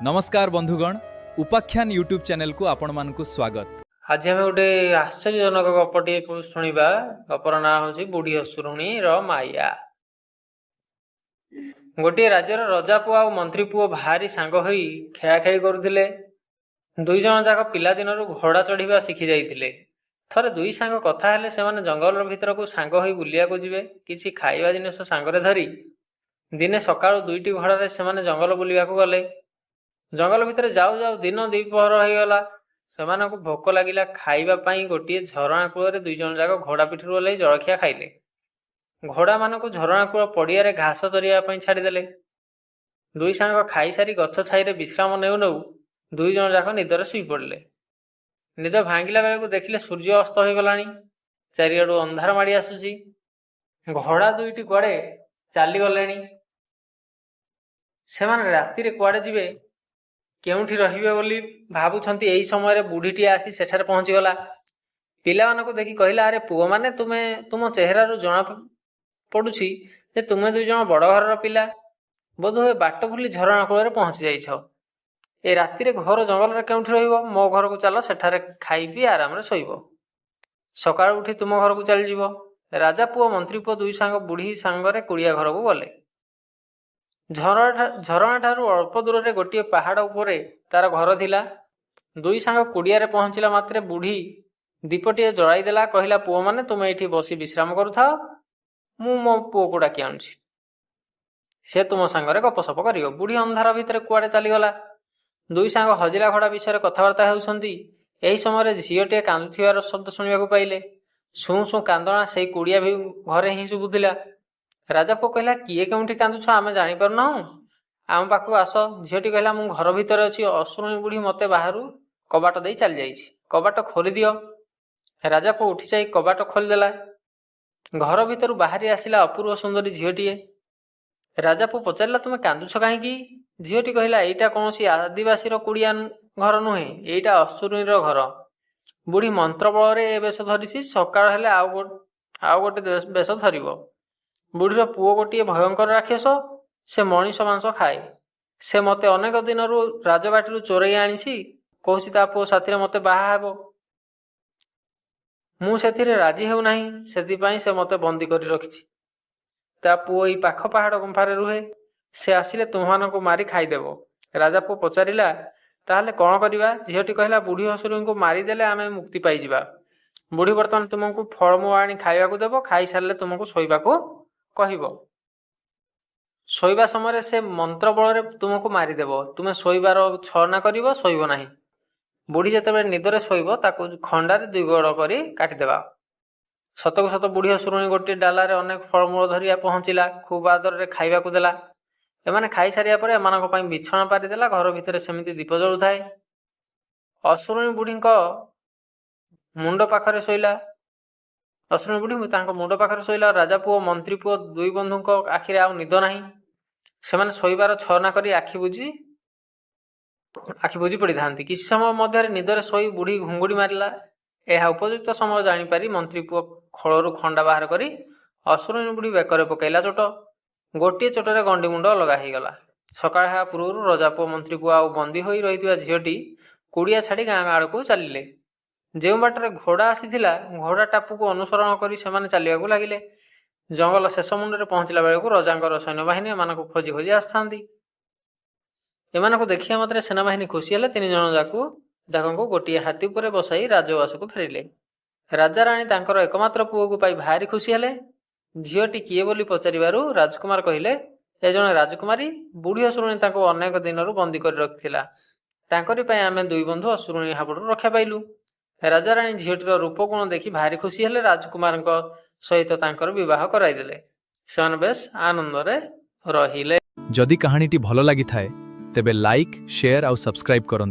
नमस्कार बंधुगण, उपाख्यान YouTube channel को आपण मानकु स्वागत। आज आम गोटे आश्चर्यजनक गपटे शुणा। गपर ना हूँ बुढ़ी असुरुणी माया। गोटे राज्यर रजा पुओ आ मंत्री पुओ भारी सांग होई खेळाखेळी करुथिले। दुई जन जाक पिला दिनरु घोड़ा चढ़िबा शिखि जाइथिले। थरे दुई सांग कथा हेले सेमाने जंगल भीतर को सांग होई बुलिया को जिवे किछि खाइबा जिनिस सांगरे धरी। दिने सकाळु दुईटी घोड़ारे सेमाने जंगल बुलिया को गले। जंगल भितर जाऊ जाऊ दिन द्विपहर हो गला। सेमाने को भोक लागिला। खाइबा पई गोटे झरणा कूल दुई जन जाक घोड़ा पिठरू ओह्लाई जलखिया खाइले। घोड़ा मान को झरणा कूल पड़िया घास चरिया छाड़देले। दुई सांग खाई सारी गछ छाई विश्राम नेउ नेउ दुई जन जाक निदरे शुई पड़ले। निद भांगिला बेलू देखिले सूर्य अस्त हो गलानी। चारिआडू अंधार माड़ी आसुची। घोड़ा दुईटी कुआडे चली गलेनी। सेमाने राति रे कुआडे जिवे केउठी रहिबे बोली भाबुछंती। एही समय रे बुढ़ीटी आसी सेठारे पहुंची गला। पिला मानको देखि कहिला, अरे पुओ माने तुम चेहरा रु जना पडुछि जे तुमे दुई जण बड़ घरर पिला। बोधहुए बाट भूली झरणा कूल पहुंची जाइछ। ए राति रे घर जंगल रे केउठी रहिबो? मो घर को चलो, सेठारे खाई पी आराम रे सोइबो। सकाळ उठी तुम घर को चली जीवो। राजा पुओ मंत्री पुओ दुई सांग बुढ़ी सांगरे कुड़िया घर को गले। झरणा ठारू अल्प दूर रे गोटे पहाड़ उपरे तार घर थिला। दुई सांग कुड़िया रे पहुंचला मात्रे बुढ़ी दीपटीए जलाई देला। कहिला, पुओ माने तुम एठी बसी विश्राम करुथाओ, मु मो पुओ को डाकी आनुछि, से तुम सांगरे गपसप करियो। बुढ़ी अंधार भितर कुआडे चली गला। दुई सांग हजिला घोड़ा विषय कथबार्ता हेउछंती। एही समय झीलटे कांदुथिबार शब्द शुणिबाकु पाइले। सु सु कांदणा सेई कुड़िया भी घरे ही शुभुथिला। राजा पुओ कहला, किए केउठी कांदुछ आमे जानि पारुनाहु, आम पाखु आस। झीलटी कहला, मु घर भितर अछि। असुरुणी बुढ़ी मते बाहरु कबाट देई चली जाइछि, कबाट खोली दियो। राजा पुओ उठी जाई कबाट खोलिदेला। घर भितर बाहरी आसिला अपूर्व सुंदरी झीलटीए। राजा पुओ पचारिला, तुमे कांदुछ काहींकी? झीलटी कहला, एइटा कोनोसी आदिवासीर कुड़िया घर नुहे, एइटा असुरुणीर घर। बुढ़ी मंत्र बଳରେ ए बेश धरिछि। सकाळ हेले आउ गोटे बेश धरिबो। बुढ़ीर पुओ गोटे भयंकर राक्षस, से मनीष मांस खाए। से मते अनेक दिनरु राजबाटी चोरई आनिछि। कहूछि ता पुओ साथी मते बाहा हेबो। मु सेथिरे राजी हेउ नाही, सेथिपाई से मते बंदी करी रखिछि। ता पुओ एई पाख पहाड़ गुंफारे रुहे। से आसिले तुममानकु मारी खाइदेबो। राजा पुओ पचारिला, ताहले कौन करिबा? झीलटी कहला, बुढ़ी हसुरी को मारिदेले आमे मुक्ति पाइजिबा। बुढ़ी बर्तमान तुमको फलमू आनी खाइबाकू देबो। खाई सारले तुमको शोइबाकू कहिबो। शोइबा समय से मंत्र बଳରେ तुमको मारिदेबो। तुमे शोइबार छलना करिबो, शोइबो नाही। बुढ़ी जेतेबेले निदरे शोइबो ताकू खंडारे दुई गड़ करी काटिदेबा। सतको सत बुढ़ी असुरुणी गोटे डालारे अनेक फलमूल धरिया पहुंचिला। खूब आदर खाइबाकू देला। एमाने खाई सारिया परे एमानक पई बिछଣା पारिदेला। घर भितर सेमिति दीप जळुथाए। असुरुणी बुढ़ीको मुंड पाखरे शोइला। असुरुणी बुढ़ी तांको मुंड पाखरे शोइला। राजा पुओ मंत्री पुओ दुई बंधुको आखिरे आउ निद नाही। सेमाने शोइबार छलना करी आखि बुझी पड़ी थांती। किछि समय मध्यरे निदरे शोई बुढ़ी घुंगुड़ी मारिला। एहा उपयुक्त समय जानिपारी मंत्री पुओ खळरू खंडा बाहर करी असुरुणी बुढ़ी बेकरे पकैला चोट। गोटे चोटरे गंडी मुंड लगा ही गला। सकाळ हेबा पूर्वरु राजा पुओ मंत्री पुओ आउ बंदी होई रहिथिबा झीलटी कुड़िया छाड़ी गाँ आड़कू चलिले। जो बाटरे घोड़ा आसीथिला, घोड़ा टापू को अनुसरण करी सेमाने चलिबाकू लागिले। जंगल शेष मुंडरे पहुंचला बेलकू रजांकर सैन्यबाहिनी एमानकू खोजी खोजी आसथांती। एमानकू देखिया मात्रे सेनाबाहिनी खुशी हेले। तीन जण जाकू गोटे हाथी उपरे बसाई राजवास को फेरिले। राजा राणी तांकर एकमात्र पुओ को पाई भारी खुशी हेले। झीलटी किए बोली पचारिबारु राजकुमार कहिले, ए जणे राजकुमारी बुढ़ी असुरुणी तांको अनेक दिनरु बंदी करी रखिथिला। तांकरी पई आमे दुई बंधु असुरुणी हाबडू रक्षा पाइलु। राजा राणी झीलटीर रूपगुण देखि भारी खुशी हेले। राजकुमारଙ୍କ सहित तांकर विवाह कराई देले। सेमाने बेश आनंदरे रहिले। जदि कहानीटी भल लागि थाए तेबे लाइक, शेयर आउ सब्सक्राइब करंतु।